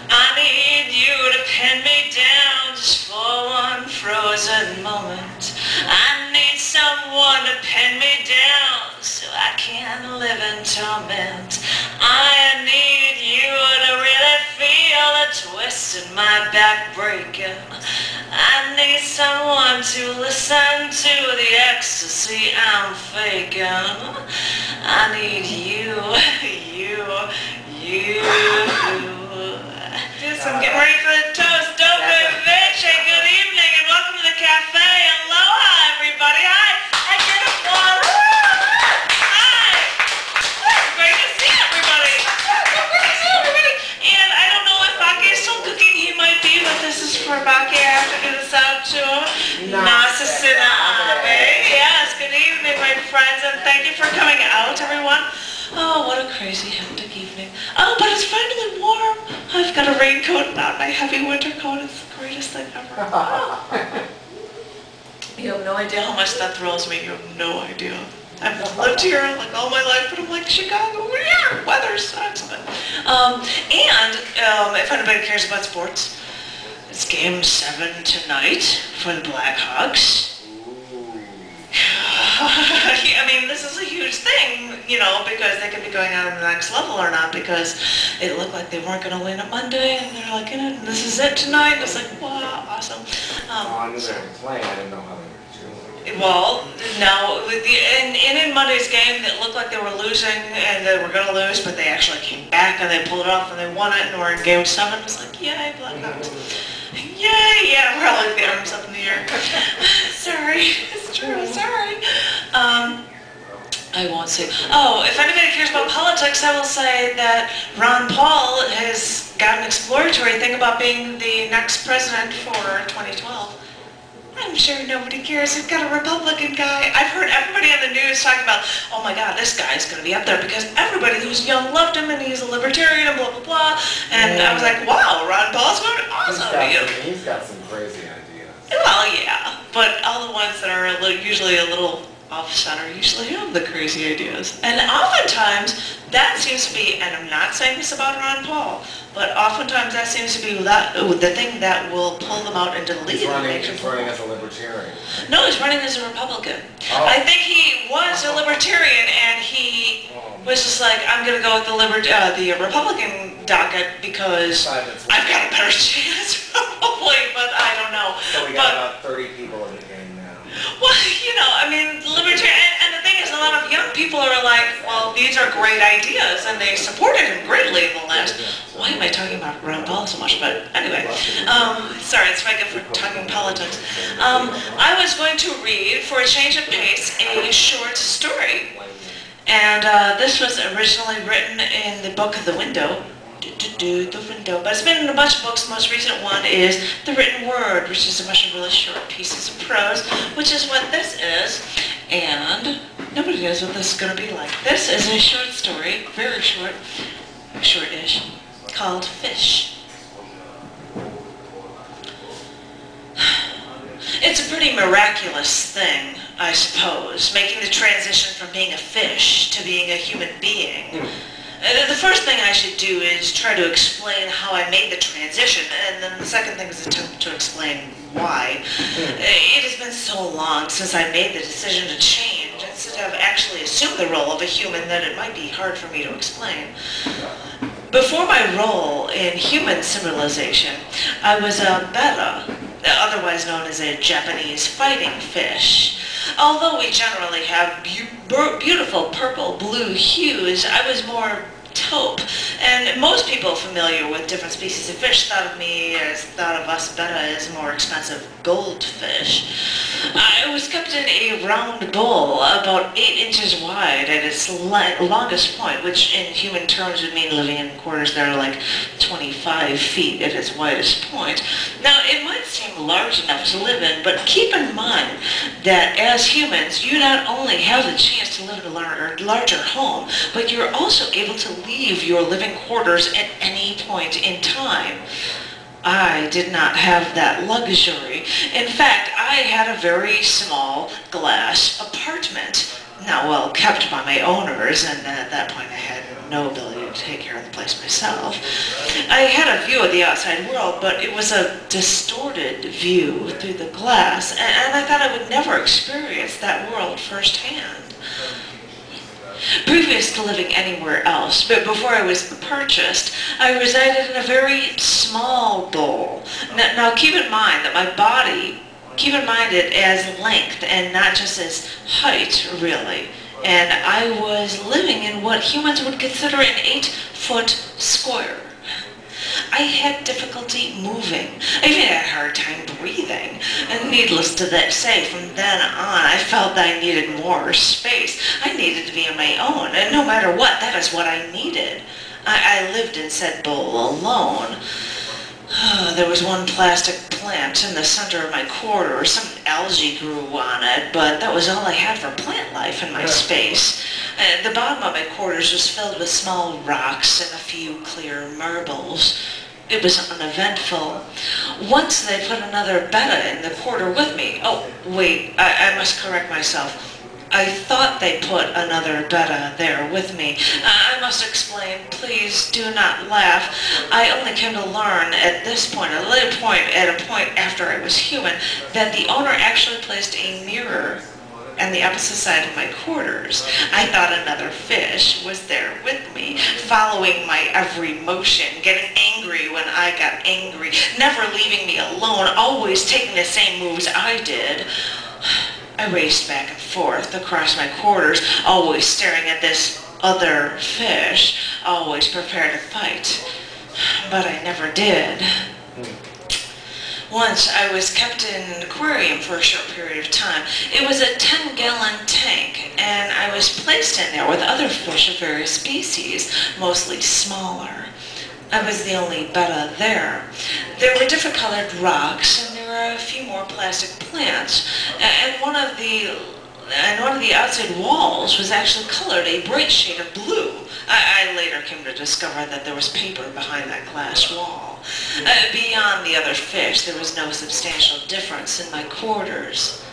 I need you to pin me down just for one frozen moment. I need someone to pin me down so I can live in torment. I need you to really feel a twist in my back breaking. I need someone to listen to the ecstasy I'm faking. I need you. Yes, I'm getting ready for the toast. Dobrovich, good evening and welcome to the cafe. Aloha, everybody. Hi. I get applause. Hi. Great to see everybody. Great to see everybody. And I don't know if Baki is still cooking. He might be, but this is for Baki. I have to do this out to Nasasina Ave. Yes, good evening, my friends, and thank you for coming out, everyone. Oh, what a crazy, hectic evening. Oh, but it's finally warm. I've got a raincoat, not my heavy winter coat. It's the greatest thing ever. Oh. You have no idea how much that thrills me. You have no idea. I've lived here like all my life, but I'm like, Chicago, yeah, weather sucks. But, if anybody cares about sports, it's Game 7 tonight for the Blackhawks. I mean, this is a huge thing, you know, because they could be going on to the next level or not, because it looked like they weren't going to win on Monday, and they're like, this is it tonight. And it's like, wow, awesome. I knew they were playing. I didn't know how they were doing. Well, no, in Monday's game, it looked like they were losing, and they were going to lose, but they actually came back, and they pulled it off, and they won it, and we're in Game 7. It's like, yay, Blackhawks. Yay, yeah, we're all like the arms up in the air. Sorry, it's true, sorry. I won't say. Oh, if anybody cares about politics, I will say that Ron Paul has got an exploratory thing about being the next president for 2012. I'm sure nobody cares. We've got a Republican guy. I've heard everybody on the news talking about, oh my God, this guy's going to be up there because everybody who's young loved him and he's a libertarian and blah, blah, blah. And I was like, wow, Ron Paul's going awesome. He's got some crazy ideas. Well, yeah, but all the ones that are usually a little off-center usually have the crazy ideas. And oftentimes, that seems to be, and I'm not saying this about Ron Paul, but oftentimes that seems to be the thing that will pull them out into the lead. He's running as a libertarian. No, he's running as a Republican. Oh. I think he was a libertarian, and he was just like, I'm going to go with the Republican docket because I've got a better chance, probably, but I don't know. So we got about 30 people in the game now. Well, you know, I mean, libertarian, and the thing is, a lot of young people are like, well, these are great ideas, and they supported him greatly in the last. Why am I talking about Ron Paul so much? But anyway, sorry, it's very good for talking politics. I was going to read, for a change of pace, a short story, and this was originally written in the book The Window. The Window, but it's been in a bunch of books. The most recent one is The Written Word, which is a bunch of really short pieces of prose, which is what this is, and nobody knows what this is going to be like. This is a short story, very short, short-ish, called Fish. It's a pretty miraculous thing, I suppose, making the transition from being a fish to being a human being. The first thing I should do is try to explain how I made the transition, and then the second thing is attempt to explain why. It has been so long since I made the decision to change, and since I've actually assumed the role of a human, that it might be hard for me to explain. Before my role in human civilization, I was a betta, otherwise known as a Japanese fighting fish. Although we generally have beautiful purple, blue hues, I was more taupe, and most people familiar with different species of fish thought of us betta as more expensive goldfish. I was kept in a round bowl about 8 inches wide at its longest point, which in human terms would mean living in quarters that are like 25 feet at its widest point. Now, it might seem large enough to live in, but keep in mind that as humans, you not only have the chance to live in a larger home, but you're also able to leave your living quarters at any point in time. I did not have that luxury. In fact, I had a very small glass apartment, now well kept by my owners, and at that point I had no ability to to take care of the place myself. I had a view of the outside world, but it was a distorted view through the glass, and I thought I would never experience that world firsthand. Previous to living anywhere else, but before I was purchased, I resided in a very small bowl. Now keep in mind that my body, keep in mind it as length and not just as height, really. And I was living in what humans would consider an 8-foot square. I had difficulty moving. I even had a hard time breathing. And needless to say, from then on, I felt that I needed more space. I needed to be on my own, and no matter what, that is what I needed. I lived in said bowl alone. There was one plastic plant in the center of my quarters. Some algae grew on it, but that was all I had for plant life in my space. The bottom of my quarters was filled with small rocks and a few clear marbles. It was uneventful. Once they put another betta in the quarter with me. Oh, wait, I must correct myself. I thought they put another betta there with me. I must explain. Please do not laugh. I only came to learn at this point, at a point after I was human, that the owner actually placed a mirror on the opposite side of my quarters. I thought another fish was there with me, following my every motion, getting angry when I got angry, never leaving me alone, always taking the same moves I did. I raced back and forth across my quarters, always staring at this other fish, always prepared to fight. But I never did. Once I was kept in an aquarium for a short period of time. It was a 10-gallon tank, and I was placed in there with other fish of various species, mostly smaller. I was the only betta there. There were different colored rocks, and there were a few more plastic plants, and one of the outside walls was actually colored a bright shade of blue. I later came to discover that there was paper behind that glass wall. Beyond the other fish, there was no substantial difference in my quarters.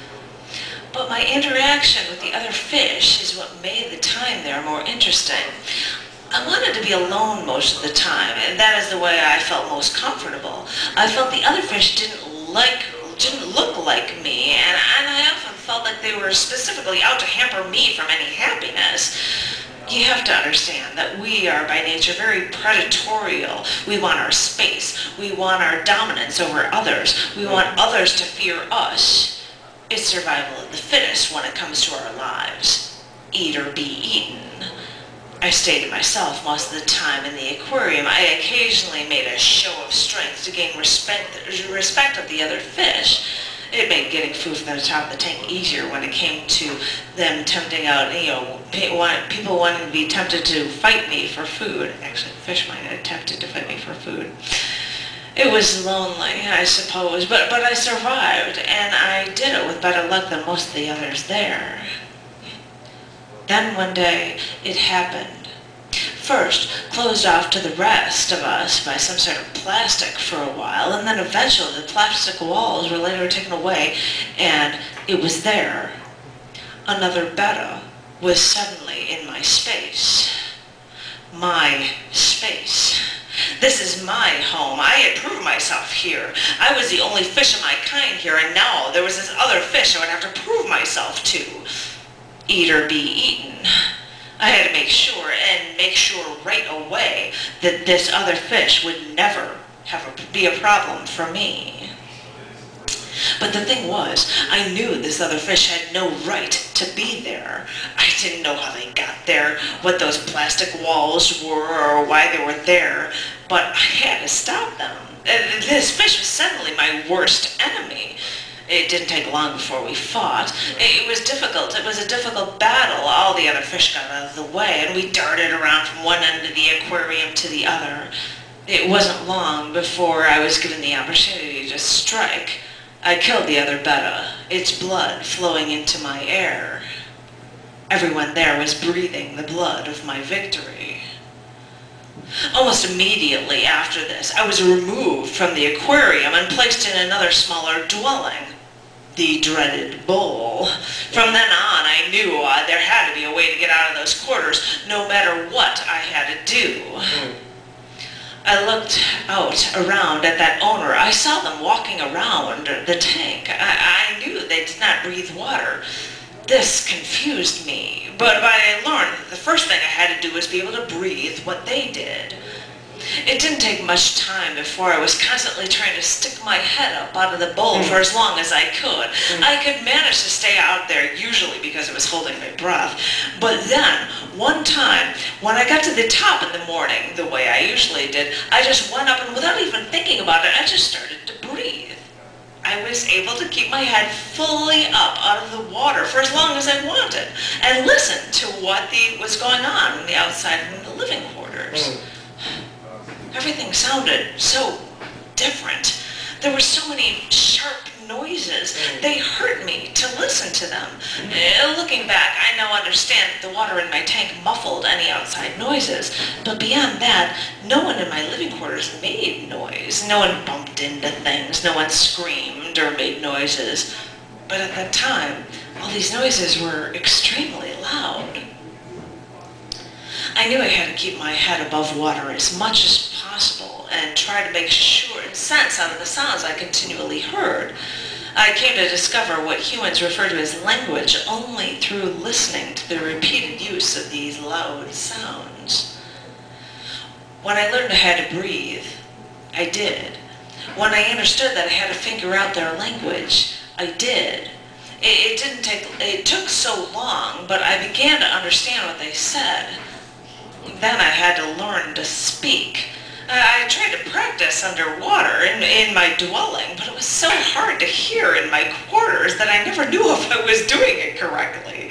But my interaction with the other fish is what made the time there more interesting. I wanted to be alone most of the time, and that is the way I felt most comfortable. I felt the other fish didn't look like me, and I often felt like they were specifically out to hamper me from any happiness. You have to understand that we are by nature very predatorial. We want our space. We want our dominance over others. We want others to fear us. It's survival of the fittest when it comes to our lives. Eat or be eaten. I stayed to myself most of the time in the aquarium. I occasionally made a show of strength to gain respect of the other fish. It made getting food from the top of the tank easier when it came to them tempting out, people wanting to be tempted to fight me for food. Actually, fish might have attempted to fight me for food. It was lonely, I suppose, but I survived, and I did it with better luck than most of the others there. Then one day, it happened. First, closed off to the rest of us by some sort of plastic for a while, and then eventually the plastic walls were later taken away, and it was there. Another betta was suddenly in my space. My space. This is my home. I had proved myself here. I was the only fish of my kind here, and now there was this other fish I would have to prove myself to. Eat or be eaten. I had to make sure right away that this other fish would never be a problem for me. But the thing was, I knew this other fish had no right to be there. I didn't know how they got there, what those plastic walls were, or why they were there, but I had to stop them. This fish was suddenly my worst enemy. It didn't take long before we fought. It was difficult. It was a difficult battle. All the other fish got out of the way, and we darted around from one end of the aquarium to the other. It wasn't long before I was given the opportunity to strike. I killed the other betta, its blood flowing into my air. Everyone there was breathing the blood of my victory. Almost immediately after this, I was removed from the aquarium and placed in another smaller dwelling. the dreaded bowl. From then on, I knew there had to be a way to get out of those quarters, no matter what I had to do. I looked out around at that owner. I saw them walking around the tank. I knew they did not breathe water. This confused me, but I learned that the first thing I had to do was be able to breathe what they did. It didn't take much time before I was constantly trying to stick my head up out of the bowl for as long as I could. I could manage to stay out there, usually because I was holding my breath. But then, one time, when I got to the top in the morning, the way I usually did, I just went up and without even thinking about it, I just started to breathe. I was able to keep my head fully up out of the water for as long as I wanted and listen to what was going on the outside in the living quarters. Everything sounded so different. There were so many sharp noises. They hurt me to listen to them. Looking back, I now understand that the water in my tank muffled any outside noises. But beyond that, no one in my living quarters made noise. No one bumped into things. No one screamed or made noises. But at that time, all these noises were extremely loud. I knew I had to keep my head above water as much as possible and try to make sure and sense out of the sounds I continually heard. I came to discover what humans refer to as language only through listening to the repeated use of these loud sounds. When I learned I had to breathe, I did. When I understood that I had to figure out their language, I did. It took so long, but I began to understand what they said. Then I had to learn to speak. I tried to practice underwater in my dwelling, but it was so hard to hear in my quarters that I never knew if I was doing it correctly.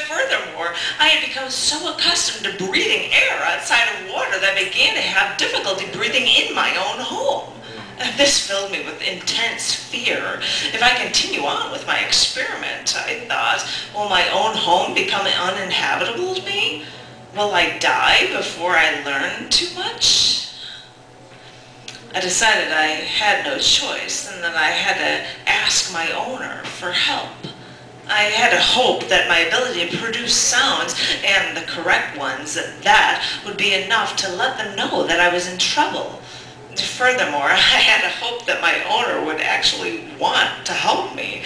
Furthermore, I had become so accustomed to breathing air outside of water that I began to have difficulty breathing in my own home. This filled me with intense fear. If I continue on with my experiment, I thought, will my own home become uninhabitable to me? Will I die before I learn too much? I decided I had no choice and that I had to ask my owner for help. I had to hope that my ability to produce sounds, and the correct ones at that, would be enough to let them know that I was in trouble. Furthermore, I had to hope that my owner would actually want to help me.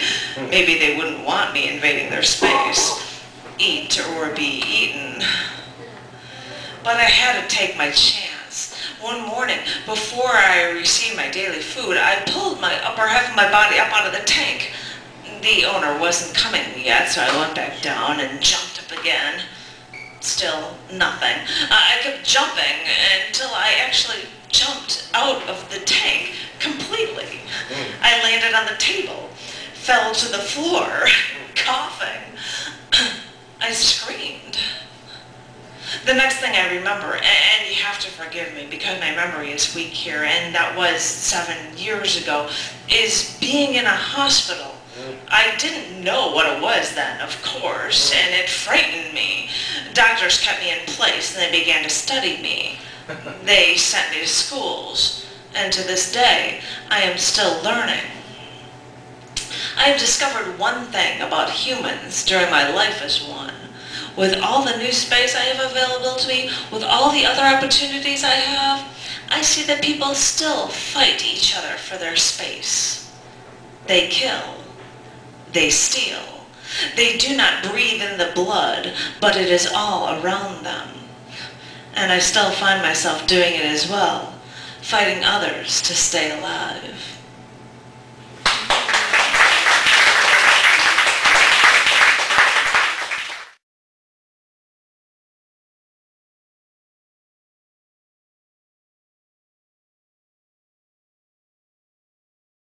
Maybe they wouldn't want me invading their space, eat or be eaten. But I had to take my chance. One morning, before I received my daily food, I pulled my upper half of my body up out of the tank. The owner wasn't coming yet, so I went back down and jumped up again. Still nothing. I kept jumping until I actually jumped out of the tank completely. I landed on the table, fell to the floor, coughing. I screamed. The next thing I remember, and you have to forgive me because my memory is weak here, and that was 7 years ago, is being in a hospital. I didn't know what it was then, of course, and it frightened me. Doctors kept me in place and they began to study me. They sent me to schools, and to this day, I am still learning. I have discovered one thing about humans during my life as one. With all the new space I have available to me, with all the other opportunities I have, I see that people still fight each other for their space. They kill. They steal. They do not breathe in the blood, but it is all around them. And I still find myself doing it as well, fighting others to stay alive.